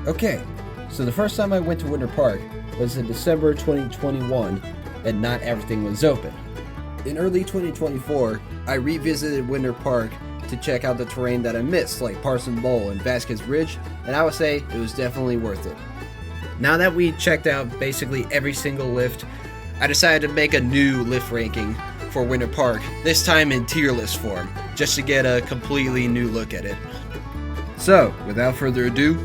Okay, so the first time I went to Winter Park was in December 2021, and not everything was open. In early 2024, I revisited Winter Park to check out the terrain that I missed, like Parson Bowl and Vasquez Ridge, and I would say it was definitely worth it. Now that we checked out basically every single lift, I decided to make a new lift ranking for Winter Park, this time in tier list form, just to get a completely new look at it. So, without further ado,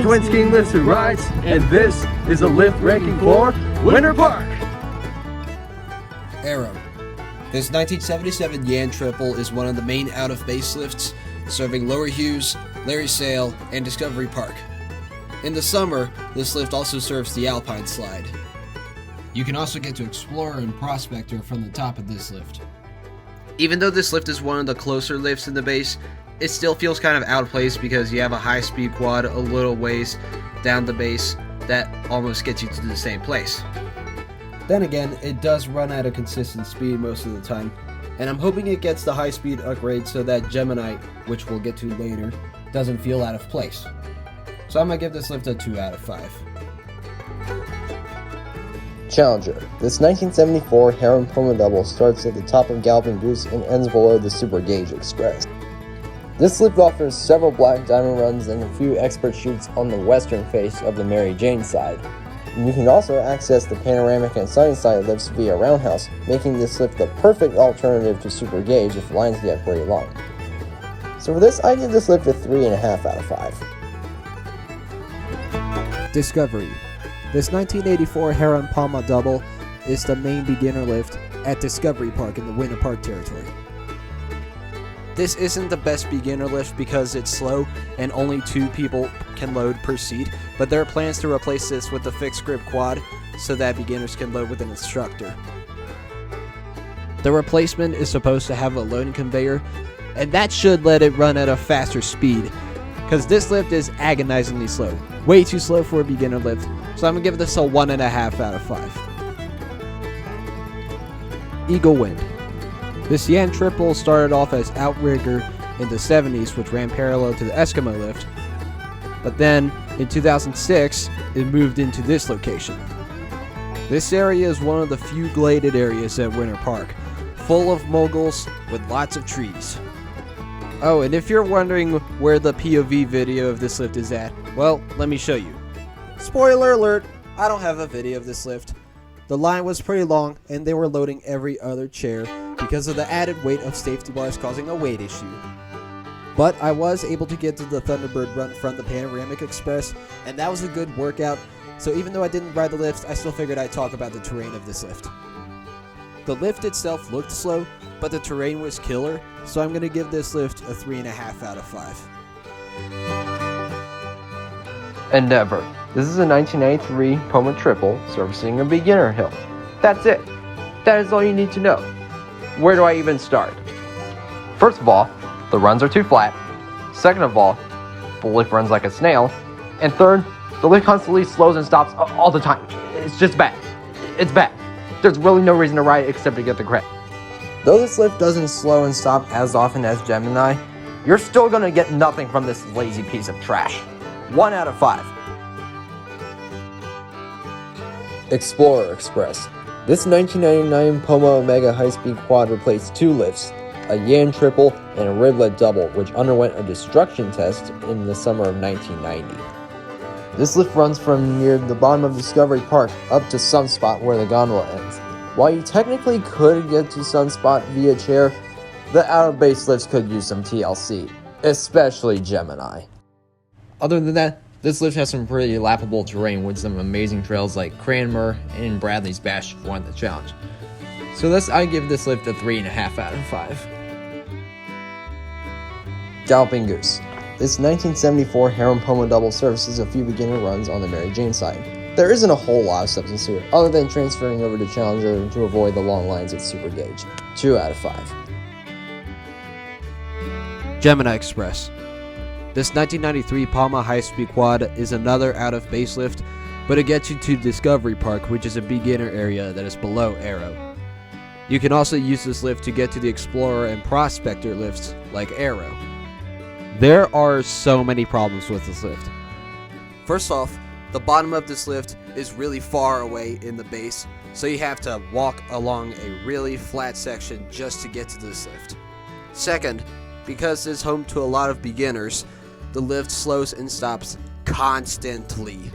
Twin skiing lifts and rides, and this is a lift ranking for Winter Park. Arrow. This 1977 Yan Triple is one of the main out-of-base lifts, serving Lower Hughes, Larry Sale, and Discovery Park. In the summer, this lift also serves the Alpine Slide. You can also get to Explorer and Prospector from the top of this lift. Even though this lift is one of the closer lifts in the base, it still feels kind of out of place because you have a high-speed quad a little ways down the base that almost gets you to the same place. Then again, it does run at a consistent speed most of the time, and I'm hoping it gets the high-speed upgrade so that Gemini, which we'll get to later, doesn't feel out of place. So I'm going to give this lift a 2 out of 5. Challenger. This 1974 Heron Puma Double starts at the top of Galloping Goose and ends below the Super Gauge Express. This lift offers several black diamond runs and a few expert chutes on the western face of the Mary Jane side. And you can also access the Panoramic and Sunnyside lifts via Roundhouse, making this lift the perfect alternative to Super Gauge if lines get very long. So for this, I give this lift a 3.5 out of 5. Discovery. This 1984 Heron Palma Double is the main beginner lift at Discovery Park in the Winter Park territory. This isn't the best beginner lift because it's slow and only 2 people can load per seat, but there are plans to replace this with a fixed grip quad so that beginners can load with an instructor. The replacement is supposed to have a loading conveyor, and that should let it run at a faster speed, because this lift is agonizingly slow. Way too slow for a beginner lift, so I'm going to give this a 1.5 out of 5. Eagle Wind. This Yan Triple started off as Outrigger in the 70s, which ran parallel to the Eskimo lift, but then in 2006 it moved into this location. This area is one of the few gladed areas at Winter Park, full of moguls with lots of trees. Oh, and if you're wondering where the POV video of this lift is at, well, let me show you. Spoiler alert, I don't have a video of this lift. The line was pretty long and they were loading every other chair because of the added weight of safety bars causing a weight issue. But I was able to get to the Thunderbird run from the Panoramic Express, and that was a good workout, so even though I didn't ride the lift, I still figured I'd talk about the terrain of this lift. The lift itself looked slow, but the terrain was killer, so I'm going to give this lift a 3.5 out of 5. Endeavour. This is a 1993 Puma Triple servicing a beginner hill. That's it. That is all you need to know. Where do I even start? First of all, the runs are too flat. Second of all, the lift runs like a snail. And third, the lift constantly slows and stops all the time. It's just bad. It's bad. There's really no reason to ride it except to get the credit. Though this lift doesn't slow and stop as often as Gemini, you're still gonna get nothing from this lazy piece of trash. 1 out of 5. Explorer Express. This 1999 Puma Omega high-speed quad replaced 2 lifts, a Yan Triple and a Riblet Double, which underwent a destruction test in the summer of 1990. This lift runs from near the bottom of Discovery Park up to Sunspot where the gondola ends. While you technically could get to Sunspot via chair, the out-of-base lifts could use some TLC, especially Gemini. Other than that, this lift has some pretty lappable terrain with some amazing trails like Cranmer and Bradley's Bash won the challenge. So thus I give this lift a 3.5 out of 5. Galloping Goose. This 1974 Heron Puma Double services a few beginner runs on the Mary Jane side. There isn't a whole lot of substance here, other than transferring over to Challenger to avoid the long lines at Super Gauge. 2 out of 5. Gemini Express. This 1993 Palma high-speed quad is another out-of-base lift, but it gets you to Discovery Park, which is a beginner area that is below Arrow. You can also use this lift to get to the Explorer and Prospector lifts like Arrow. There are so many problems with this lift. First off, the bottom of this lift is really far away in the base, so you have to walk along a really flat section just to get to this lift. Second, because it's home to a lot of beginners, the lift slows and stops constantly.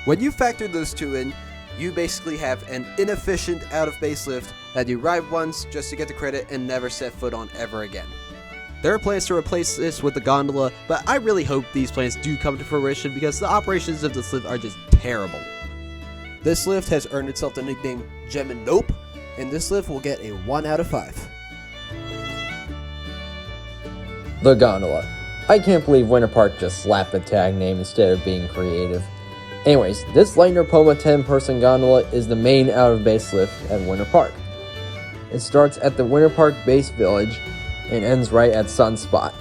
When you factor those two in, you basically have an inefficient out-of-base lift that you ride once just to get the credit and never set foot on ever again. There are plans to replace this with the gondola, but I really hope these plans do come to fruition because the operations of this lift are just terrible. This lift has earned itself the nickname Gemini, and this lift will get a 1 out of 5. The Gondola. I can't believe Winter Park just slapped the tag name instead of being creative. Anyways, this Lightner Poma 10-person gondola is the main out-of-base lift at Winter Park. It starts at the Winter Park Base Village and ends right at Sunspot.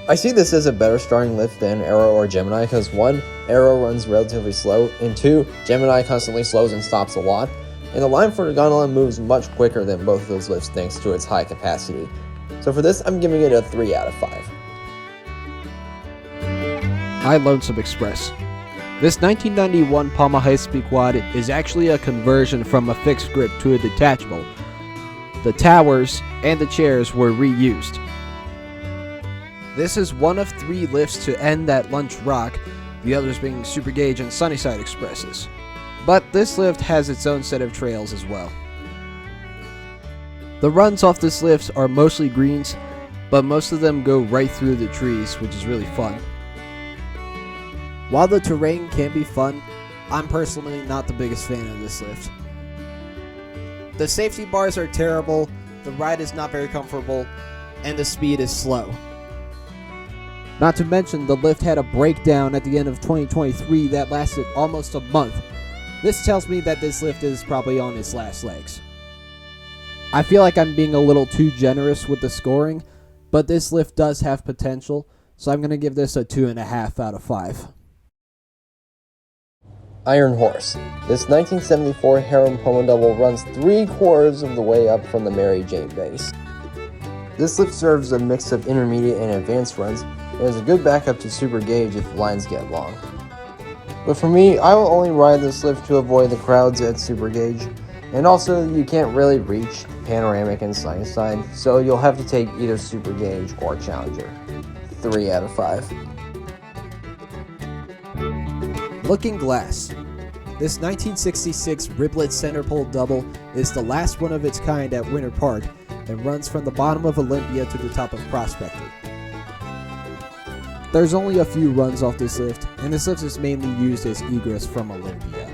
I see this as a better starting lift than Arrow or Gemini because 1, Arrow runs relatively slow, and 2, Gemini constantly slows and stops a lot, and the line for the gondola moves much quicker than both of those lifts thanks to its high capacity. So for this, I'm giving it a 3 out of 5. Lonesome Express. This 1991 Poma high-speed quad is actually a conversion from a fixed grip to a detachable. The towers and the chairs were reused. This is one of 3 lifts to end that Lunch Rock, the others being Super Gauge and Sunnyside Expresses. But this lift has its own set of trails as well. The runs off this lift are mostly greens, but most of them go right through the trees, which is really fun. While the terrain can be fun, I'm personally not the biggest fan of this lift. The safety bars are terrible, the ride is not very comfortable, and the speed is slow. Not to mention, the lift had a breakdown at the end of 2023 that lasted almost a month. This tells me that this lift is probably on its last legs. I feel like I'm being a little too generous with the scoring, but this lift does have potential, so I'm going to give this a 2.5 out of 5. Iron Horse. This 1974 Harem Poma double runs 3/4 of the way up from the Mary Jane base. This lift serves a mix of intermediate and advanced runs, and is a good backup to Super Gauge if the lines get long. But for me, I will only ride this lift to avoid the crowds at Super Gauge, and also you can't really reach Panoramic and Sunnyside, so you'll have to take either Super Gauge or Challenger. 3 out of 5. Looking Glass. This 1966 Riblet center pole double is the last one of its kind at Winter Park and runs from the bottom of Olympia to the top of Prospector. There's only a few runs off this lift, and this lift is mainly used as egress from Olympia.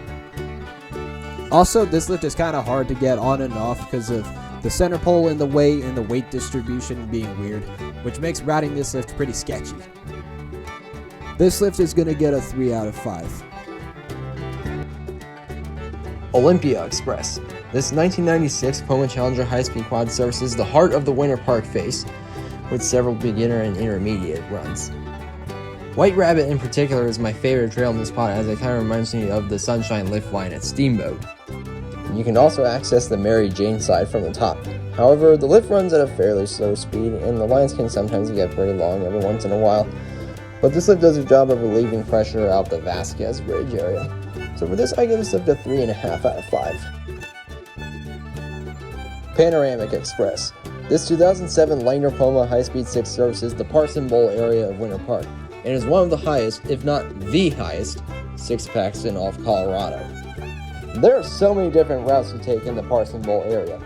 Also, this lift is kind of hard to get on and off because of the center pole in the way and the weight distribution being weird, which makes routing this lift pretty sketchy. This lift is going to get a 3 out of 5. Olympia Express. This 1996 Poma Challenger high-speed quad services the heart of the Winter Park face, with several beginner and intermediate runs. White Rabbit in particular is my favorite trail in this spot as it kind of reminds me of the Sunshine lift line at Steamboat. You can also access the Mary Jane side from the top. However, the lift runs at a fairly slow speed and the lines can sometimes get pretty long every once in a while. But this lift does a job of relieving pressure out the Vasquez Bridge area. So for this, I give this lift a 3.5 out of 5. Panoramic Express. This 2007 Lightner Poma high-speed 6 services the Parson Bowl area of Winter Park, and is one of the highest, if not the highest, 6-packs in all of Colorado. There are so many different routes to take in the Parson Bowl area.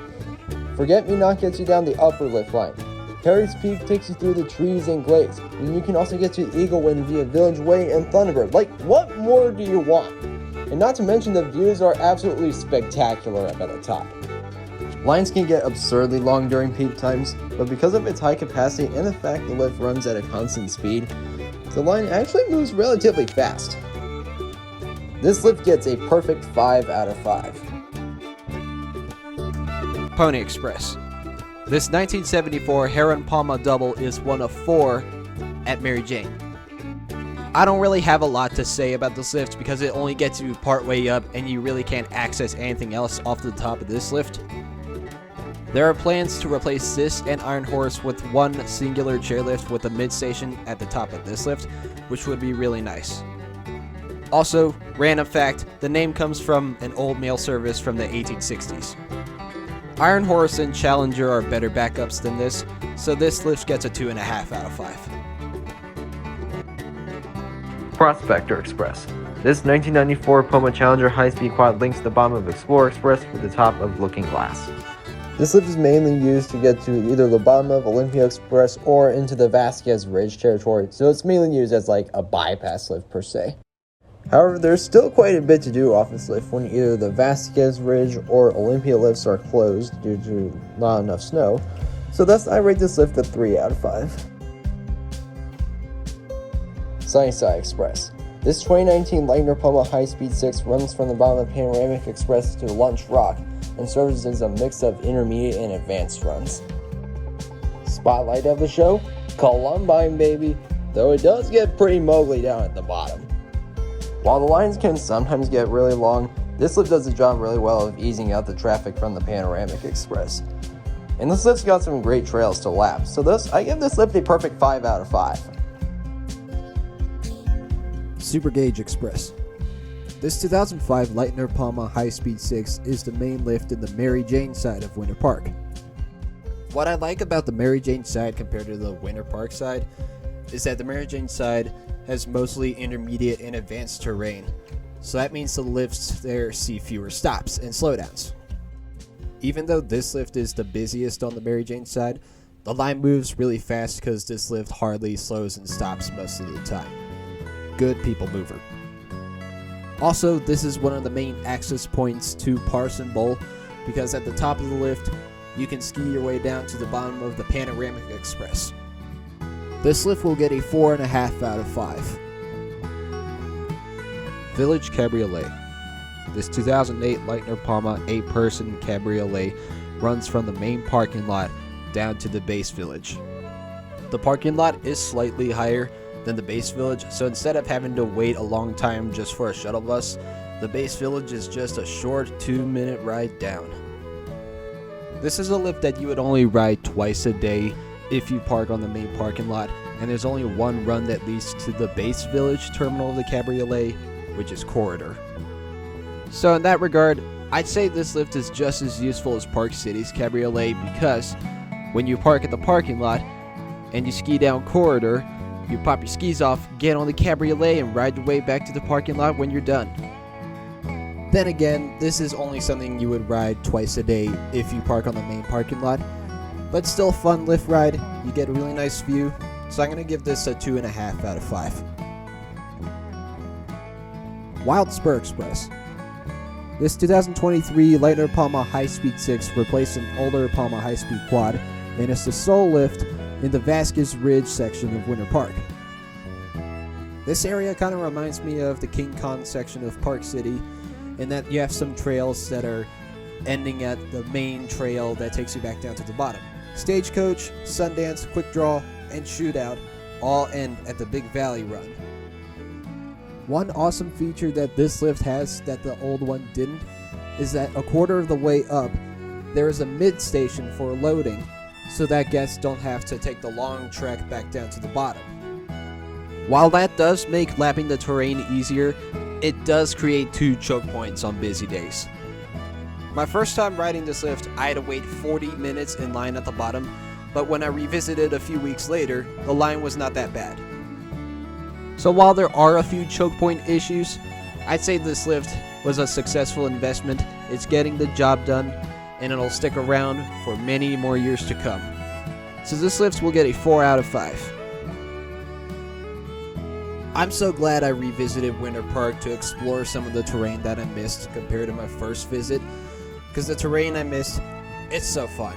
Forget Me Not gets you down the upper lift line. Perry's Peak takes you through the trees and glades, and you can also get to Eagle Wind via Village Way and Thunderbird. Like, what more do you want? And not to mention the views are absolutely spectacular up at the top. Lines can get absurdly long during peak times, but because of its high capacity and the fact the lift runs at a constant speed, the line actually moves relatively fast. This lift gets a perfect 5 out of 5. Pony Express. This 1974 Heron Palma double is one of 4 at Mary Jane. I don't really have a lot to say about this lift because it only gets you part way up and you really can't access anything else off the top of this lift. There are plans to replace this and Iron Horse with one singular chairlift with a mid-station at the top of this lift, which would be really nice. Also, random fact, the name comes from an old mail service from the 1860s. Iron Horse and Challenger are better backups than this, so this lift gets a 2.5 out of 5. Prospector Express. This 1994 Poma Challenger high-speed quad links the bottom of Explorer Express with the top of Looking Glass. This lift is mainly used to get to either the bottom of Olympia Express or into the Vasquez Ridge territory, so it's mainly used as like a bypass lift per se. However, there's still quite a bit to do off this lift when either the Vasquez Ridge or Olympia lifts are closed due to not enough snow, so thus I rate this lift a 3 out of 5. Sunnyside Express. This 2019 Lightner Poma High-Speed 6 runs from the bottom of Panoramic Express to Lunch Rock and serves as a mix of intermediate and advanced runs. Spotlight of the show? Columbine, baby! Though it does get pretty mogly down at the bottom. While the lines can sometimes get really long, this lift does the job really well of easing out the traffic from the Panoramic Express. And this lift's got some great trails to lap, so thus I give this lift a perfect 5 out of 5. Super Gauge Express. This 2005 Lightner Poma High-Speed 6 is the main lift in the Mary Jane side of Winter Park. What I like about the Mary Jane side compared to the Winter Park side is that the Mary Jane side has mostly intermediate and advanced terrain, so that means the lifts there see fewer stops and slowdowns. Even though this lift is the busiest on the Mary Jane side, the line moves really fast because this lift hardly slows and stops most of the time. Good people mover. Also, this is one of the main access points to Parson Bowl because at the top of the lift, you can ski your way down to the bottom of the Panoramic Express. This lift will get a 4.5 out of 5. Village Cabriolet. This 2008 Lightner Poma 8-person Cabriolet runs from the main parking lot down to the base village. The parking lot is slightly higher than the base village, so instead of having to wait a long time just for a shuttle bus, the base village is just a short 2-minute ride down. This is a lift that you would only ride twice a day if you park on the main parking lot, and there's only one run that leads to the base village terminal of the Cabriolet, which is Corridor. So in that regard, I'd say this lift is just as useful as Park City's Cabriolet because when you park at the parking lot and you ski down Corridor, you pop your skis off, get on the Cabriolet, and ride your way back to the parking lot when you're done. Then again, this is only something you would ride twice a day if you park on the main parking lot, but still a fun lift ride. You get a really nice view, so I'm going to give this a 2.5 out of 5. Wild Spur Express. This 2023 Lightner Poma High-Speed 6 replaced an older Poma High-Speed Quad, and it's the sole lift in the Vasquez Ridge section of Winter Park. This area kind of reminds me of the King Kong section of Park City, in that you have some trails that are ending at the main trail that takes you back down to the bottom. Stagecoach, Sundance, Quick Draw, and Shootout all end at the Big Valley Run. One awesome feature that this lift has that the old one didn't is that a quarter of the way up, there is a mid-station for loading, so that guests don't have to take the long trek back down to the bottom. While that does make lapping the terrain easier, it does create 2 choke points on busy days. My first time riding this lift, I had to wait 40 minutes in line at the bottom, but when I revisited a few weeks later, the line was not that bad. So while there are a few choke point issues, I'd say this lift was a successful investment. It's getting the job done, and it'll stick around for many more years to come. So this lift will get a 4 out of 5. I'm so glad I revisited Winter Park to explore some of the terrain that I missed compared to my first visit, because the terrain I missed, it's so fun.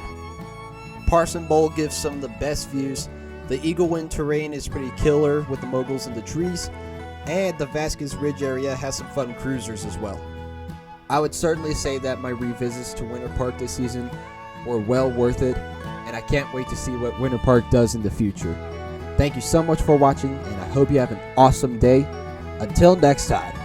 Parson Bowl gives some of the best views, the Eagle Wind terrain is pretty killer with the moguls and the trees, and the Vasquez Ridge area has some fun cruisers as well. I would certainly say that my revisits to Winter Park this season were well worth it, and I can't wait to see what Winter Park does in the future. Thank you so much for watching, and I hope you have an awesome day. Until next time.